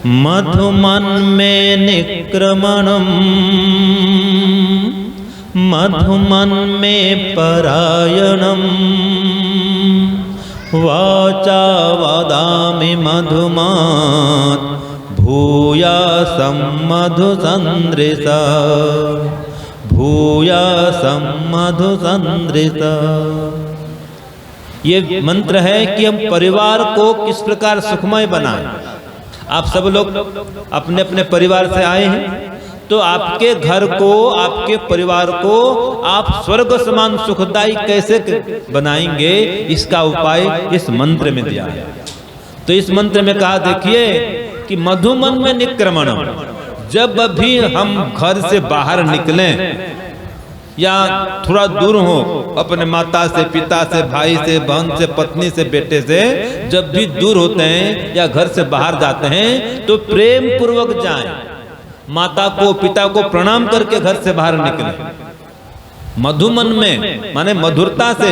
मधुमन में निक्रमणम मधुमन में परायणम वाचा वदामि मधुमात् भूयासं मधुसंदृशा भूयासं मधुसंदृशा। ये मंत्र है कि हम परिवार को किस प्रकार सुखमय बनाएं। आप सब लोग अपने अपने परिवार से आए हैं, तो आपके घर को, आपके परिवार को आप स्वर्ग समान सुखदायी कैसे बनाएंगे, इसका उपाय इस मंत्र में दिया है। तो इस मंत्र में कहा, देखिए कि मधुमन में निक्रमण, जब भी हम घर से बाहर निकलें या थोड़ा दूर हो अपने माता से, पिता से, भाई से, बहन से, पत्नी से, बेटे से, जब भी दूर होते हैं या घर से बाहर जाते हैं तो प्रेम पूर्वक जाएं। माता को, पिता को प्रणाम करके घर से बाहर निकलें। मधुमन में माने मधुरता से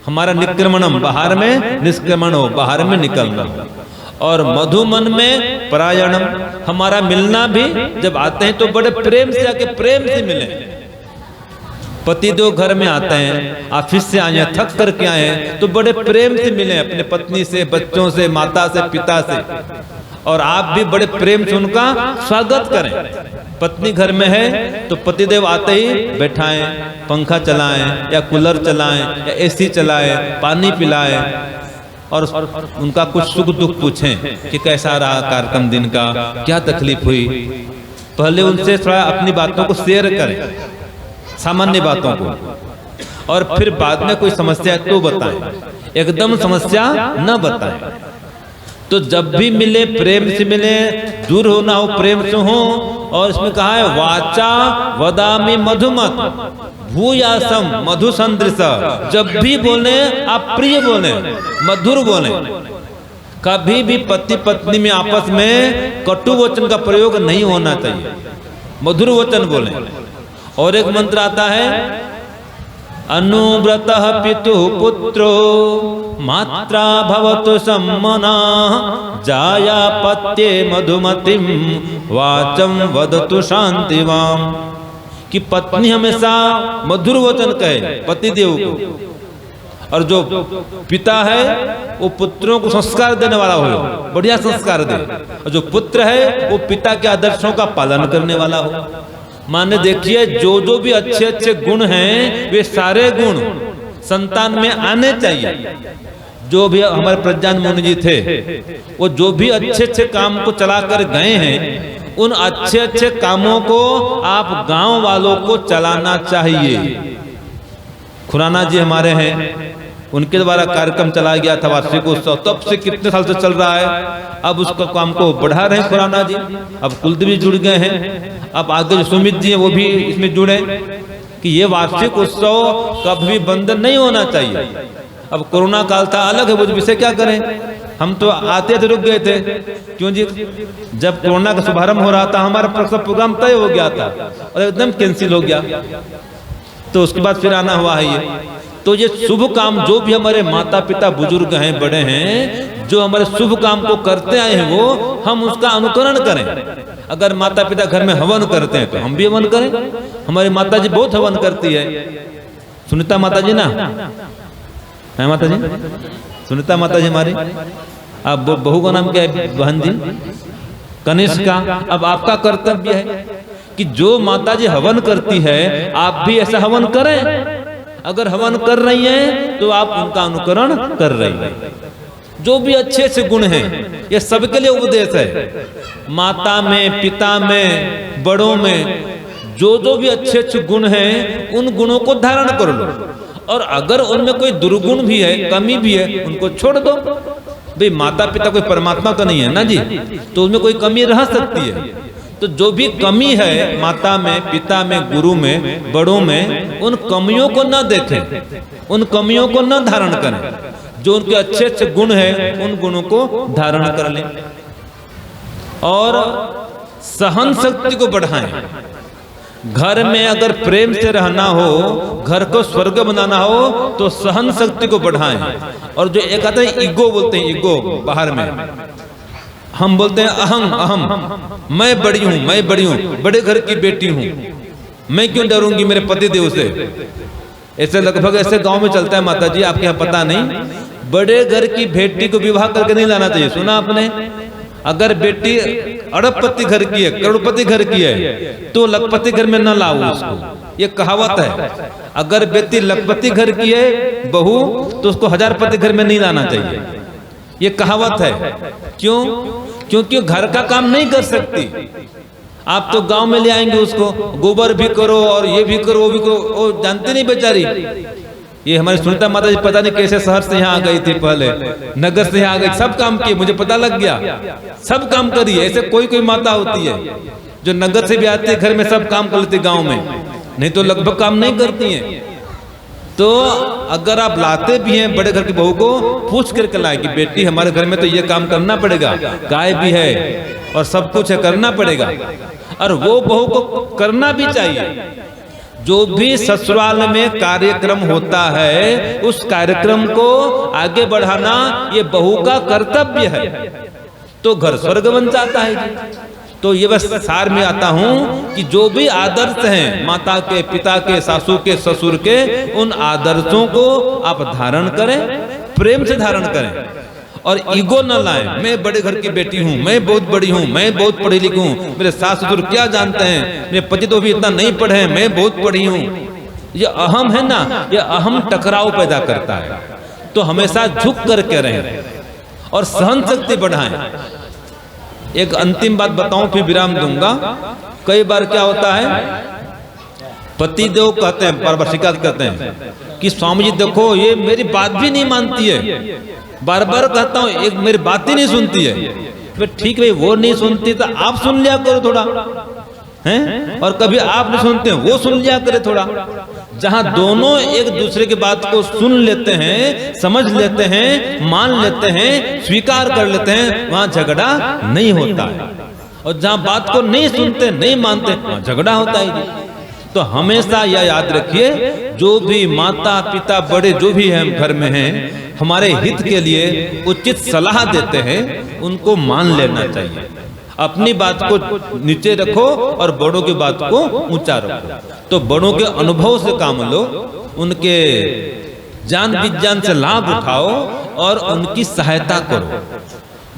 हमारा निक्रमणम, बाहर में निष्क्रमण हो, बाहर में निकलना। और मधुमन में परायणम, हमारा मिलना भी जब आते हैं तो बड़े प्रेम से आके प्रेम से मिले। पति दो घर में आते हैं, ऑफिस से आए हैं, थक करके आए हैं, तो बड़े प्रेम से मिले अपने पत्नी से, बच्चों से, माता से, पिता से। और आप भी बड़े प्रेम से उनका स्वागत करें। पत्नी घर में है तो पतिदेव आते ही बैठाएं, पंखा चलाएं या कूलर चलाएं या एसी चलाएं, पानी पिलाएं और उनका कुछ सुख दुख पूछें कि कैसा रहा कार्यक्रम दिन का, क्या तकलीफ हुई। पहले उनसे थोड़ा अपनी बातों को शेयर करें, सामान्य बातों को, और फिर बाद में कोई समस्या तो बताएं, एकदम समस्या न बताएं। तो जब भी मिले प्रेम से मिले, दूर होना हो प्रेम से हो। और इसमें कहा है वाचा वदामि मधुमत भूयासम मधुसंदृशा, जब भी बोले आप प्रिय बोले, मधुर बोले। कभी भी पति पत्नी में आपस में कटु वचन का प्रयोग नहीं होना चाहिए, मधुर वचन बोले। और एक मंत्र आता है, अनुव्रतः पितुः पुत्रो मात्रा भवतु सम्मना जायापत्ये मधुमतिं वाचं वदतु शांतिवाम। कि पत्नी हमेशा मधुर वचन कहे पतिदेव को, और जो पिता है वो पुत्रों को संस्कार देने वाला हो, बढ़िया संस्कार दे। और जो पुत्र है वो पिता के आदर्शों का पालन करने वाला हो। माने देखिए, जो भी अच्छे अच्छे गुण हैं वे सारे गुण संतान में आने चाहिए। जो भी हमारे प्रज्ञान मुनि जी थे, वो जो भी अच्छे अच्छे काम को चलाकर गए हैं, उन अच्छे अच्छे कामों को आप गांव वालों को चलाना चाहिए। खुराना जी हमारे हैं, उनके द्वारा कार्यक्रम चला गया था वार्षिक उत्सव, तब से कितने साल से चल रहा है। अब उसका काम को बढ़ा रहे हैं खुराना जी। अब कुलदेव भी जुड़ गए हैं, अब आगे जो सुमित जी हैं वो भी इसमें जुड़े कि ये वार्षिक उत्सव कभी बंद नहीं होना चाहिए। अब कोरोना काल था, अलग है, वो विषय क्या करें। हम तो आते थे, रुक गए थे, क्यों जी, जब कोरोना का शुभारंभ हो रहा था हमारा सब प्रोग्राम तय हो गया था और एकदम कैंसिल हो गया, तो उसके बाद फिर आना हुआ है ये। तो ये शुभ काम, जो भी हमारे माता पिता बुजुर्ग हैं, बड़े हैं, जो हमारे शुभ काम को करते आए हैं, वो हम उसका अनुकरण करें। अगर माता पिता घर में हवन करते हैं तो हम भी हवन करें। हमारी माता जी बहुत हवन करती है, सुनीता माता जी ना है, माता जी सुनीता माता जी हमारी। अब बहू का नाम क्या है, बहन जी कनिष्का। अब आपका कर्तव्य है कि जो माता जी हवन करती है आप भी ऐसा हवन करें। अगर हवन कर रही हैं तो आप उनका अनुकरण कर रही हैं। जो भी अच्छे से गुण हैं, ये सबके लिए उपदेश है। माता में, पिता में, बड़ों में जो भी अच्छे अच्छे गुण हैं, उन गुणों को धारण कर लो। और अगर उनमें कोई दुर्गुण भी है, कमी भी है, उनको छोड़ दो। भाई माता पिता कोई परमात्मा तो नहीं है ना जी, तो उसमें कोई कमी रह सकती है। तो जो भी कमी है माता में, पिता में, गुरु में, बड़ों में, उन कमियों को न देखें, उन कमियों को न धारण करें। जो उनके अच्छे अच्छे गुण हैं उन गुणों को धारण कर लें। और सहन शक्ति को बढ़ाएं। घर में अगर प्रेम से रहना हो, घर को स्वर्ग बनाना हो, तो सहन शक्ति को बढ़ाएं। और जो एक आता है ईगो बोलते हैं, ईगो बाहर में, हम बोलते हैं अहम अहम, मैं बड़ी हूं, मैं बड़ी हूं, बड़े घर की बेटी हूं, मैं क्यों डरूंगी मेरे पति देव से। ऐसे लगभग ऐसे गांव में चलता है माता जी, आपके यहाँ पता नहीं। बड़े घर की बेटी को विवाह करके नहीं लाना चाहिए, सुना आपने? अगर बेटी अरबपति घर की है, करोड़पति घर की है, तो लखपति घर में न लाओ उसको, ये कहावत है। अगर बेटी लखपति घर की है बहू, तो उसको हजारपति घर में नहीं लाना चाहिए, ये कहावत है। क्यों? क्योंकि घर का काम नहीं कर सकती। आप तो गांव में ले आएंगे उसको, गोबर भी करो और ये भी करो वो भी करो, वो जानती नहीं बेचारी। ये हमारी सुनीता माता जी पता नहीं कैसे शहर से यहाँ आ गई थी, पहले नगर से यहाँ आ गई, सब काम किए, मुझे पता लग गया, सब काम करिए। ऐसे कोई कोई माता होती है जो नगर से भी आती है, घर में सब काम कर लेती, गाँव में नहीं तो लगभग काम नहीं करती है। तो अगर आप लाते भी हैं बड़े घर की बहू को, पूछ करके लाए कि बेटी हमारे घर में तो ये काम करना पड़ेगा, गाय भी है और सब कुछ है, करना पड़ेगा। और वो बहू को करना भी चाहिए। जो भी ससुराल में कार्यक्रम होता है, उस कार्यक्रम को आगे बढ़ाना ये बहू का कर्तव्य है, तो घर स्वर्ग बन जाता है। तो ये बस सार में आता हूं कि जो भी आदर्श हैं माता के, पिता के, सासू के, ससुर के, उन आदर्शों को आप धारण करें, प्रेम से धारण करें और ईगो न लाएं। मैं बड़े घर की बेटी हूं, मैं बहुत बड़ी हूं, मैं बहुत पढ़ी लिखी हूं, मेरे सास ससुर क्या जानते हैं, मेरे पति तो भी इतना नहीं पढ़े हैं, मैं बहुत पढ़ी हूं। ये अहम है ना, ये अहम टकराव पैदा करता है। तो हमेशा झुक करके रहें और सहन शक्ति बढ़ाएं। एक अंतिम बात बताऊं फिर विराम दूंगा। कई बार क्या होता है, पति देव कहते हैं, बार बार शिकायत करते हैं कि स्वामी जी देखो ये मेरी बात भी नहीं मानती है, बार बार कहता हूं एक मेरी बात ही नहीं सुनती है। तो ठीक है, वो नहीं सुनती तो आप सुन लिया करो थोड़ा, हैं? और कभी आप नहीं सुनते हैं, वो सुन लिया करे थोड़ा। जहां दोनों एक दूसरे की बात को सुन लेते हैं, समझ लेते हैं, मान लेते हैं, स्वीकार कर लेते हैं, वहां झगड़ा नहीं होता है। और जहां बात को नहीं सुनते, नहीं मानते, वहां झगड़ा होता है। तो हमेशा यह याद रखिए, जो भी माता पिता बड़े जो भी हैं घर में हैं, हमारे हित के लिए उचित सलाह देते हैं, उनको मान लेना चाहिए। अपनी बात को नीचे रखो और बड़ों की बात को ऊंचा रखो। तो बड़ों के अनुभव से काम लो, उनके ज्ञान विज्ञान से लाभ उठाओ और उनकी सहायता करो।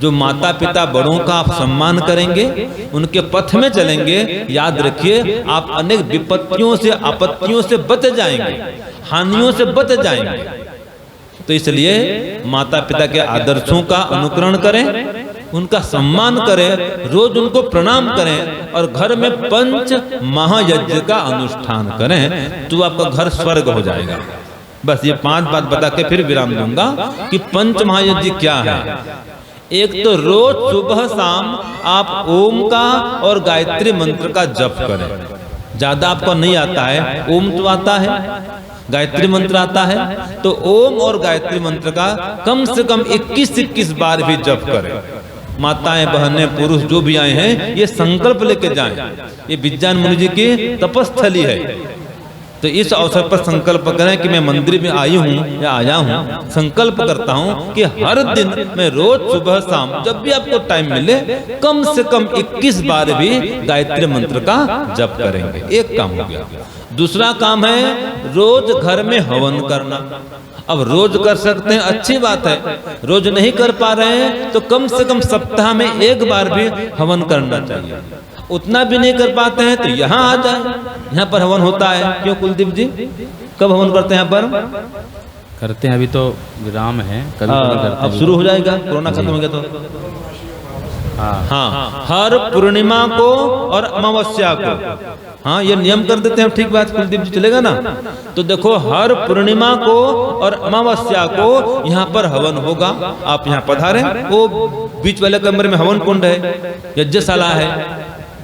जो माता पिता बड़ों का आप सम्मान करेंगे, उनके पथ में चलेंगे, याद रखिए आप अनेक विपत्तियों से, आपत्तियों से बच जाएंगे, हानियों से बच जाएंगे। तो इसलिए माता पिता के आदर्शों का अनुकरण करें, उनका सम्मान करें, रोज उनको प्रणाम करें और घर में पंच महायज्ञ का अनुष्ठान करें, तो आपका घर स्वर्ग हो जाएगा। बस ये 5 बात बता के फिर विराम दूंगा कि पंच महायज्ञ क्या है। एक तो रोज सुबह शाम आप ओम का और गायत्री मंत्र का जप करें। ज्यादा आपको नहीं आता है, ओम तो आता है, गायत्री मंत्र आता है, तो ओम और गायत्री मंत्र का कम से कम 21-21 बार भी जप करें। माताएं, बहनें, पुरुष जो भी आए हैं, ये संकल्प लेके जाएं। ये विज्ञान मुनि जी की तपस्थली है। तो इस अवसर पर संकल्प करें कि मैं मंदिर में आई हूँ या आया हूँ, संकल्प करता हूँ कि हर दिन मैं रोज सुबह शाम जब भी आपको टाइम मिले, कम से कम 21 बार भी गायत्री मंत्र का जप करेंगे। एक काम हो गया। दूसरा काम है रोज घर में हवन करना। अब रोज कर सकते हैं, अच्छी बात है। रोज नहीं कर पा रहे हैं तो कम से कम सप्ताह में 1 बार भी हवन करना चाहिए। उतना भी नहीं कर पाते हैं तो यहाँ आ जाए, यहाँ पर हवन होता है। क्यों कुलदीप जी, कब हवन करते हैं? यहाँ पर करते हैं, अभी तो विराम है, कभी करते हैं। अब शुरू हो जाएगा, कोरोना खत्म हो गया तो। हाँ, हर पूर्णिमा को और अमावस्या को, हाँ ये नियम कर देते हैं। ठीक बात कुलदीप जी, चलेगा ना? तो देखो हर पूर्णिमा को और अमावस्या को यहाँ पर हवन होगा। आप यहाँ पधारें, वो बीच वाले कमरे में हवन कुंड है, यज्ञशाला है,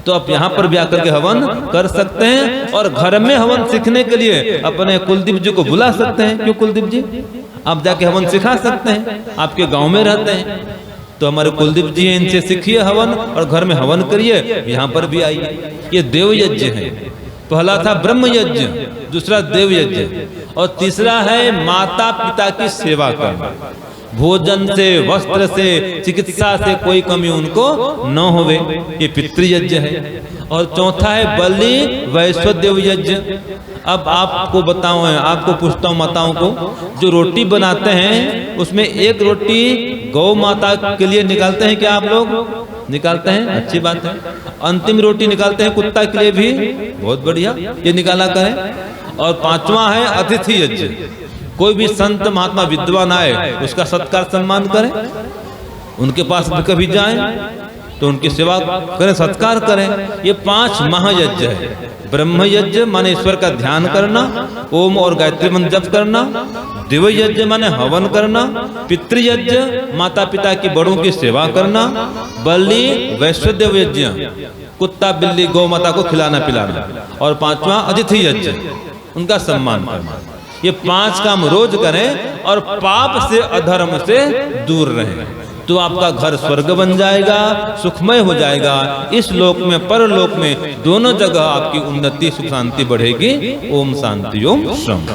तो आप यहाँ पर भी आकर के हवन कर सकते हैं। और घर में हवन सीखने के लिए अपने कुलदीप जी को बुला सकते हैं। क्यों कुलदीप जी, आप जाके हवन सिखा सकते हैं, आपके गांव में रहते हैं। तो हमारे कुलदीप जी हैं, इनसे सीखिए हवन और घर में हवन करिए, यहाँ पर भी आइए। ये देव यज्ञ है। पहला था ब्रह्म यज्ञ, दूसरा देव यज्ञ, और तीसरा है माता पिता की सेवा करना। भोजन से, वस्त्र से, चिकित्सा से कोई कमी उनको न होवे, ये पितृयज्ञ है। और चौथा है बलि वैश्वदेव यज्ञ। अब आपको बताऊं, आपको पूछता हूं माताओं को, जो रोटी बनाते हैं उसमें एक रोटी गौ माता के लिए निकालते हैं क्या आप लोग? निकालते हैं, अच्छी बात है। अंतिम रोटी निकालते हैं कुत्ता के लिए भी, बहुत बढ़िया, ये निकाला करें। और पांचवा है अतिथि यज्ञ। कोई भी संत महात्मा विद्वान आए उसका सत्कार सम्मान करें, उनके पास कभी जाएं तो उनकी सेवा करें, सत्कार करें। ये 5 महायज्ञ है। ब्रह्म यज्ञ माने ईश्वर का ध्यान करना, ओम और गायत्री मंत्र जप करना। देव यज्ञ माने हवन करना। पितृयज्ञ माता पिता की बड़ों की सेवा करना। बलि वैश्वदेव यज्ञ कुत्ता बिल्ली गौ माता को खिलाना पिलाना। और 5वां अतिथि यज्ञ, उनका सम्मान करना। ये 5 काम रोज करें और पाप से, अधर्म से दूर रहें, तो आपका घर स्वर्ग बन जाएगा, सुखमय हो जाएगा। इस लोक में परलोक में दोनों जगह आपकी उन्नति सुख शांति बढ़ेगी। ओम शांति ओम श्रम।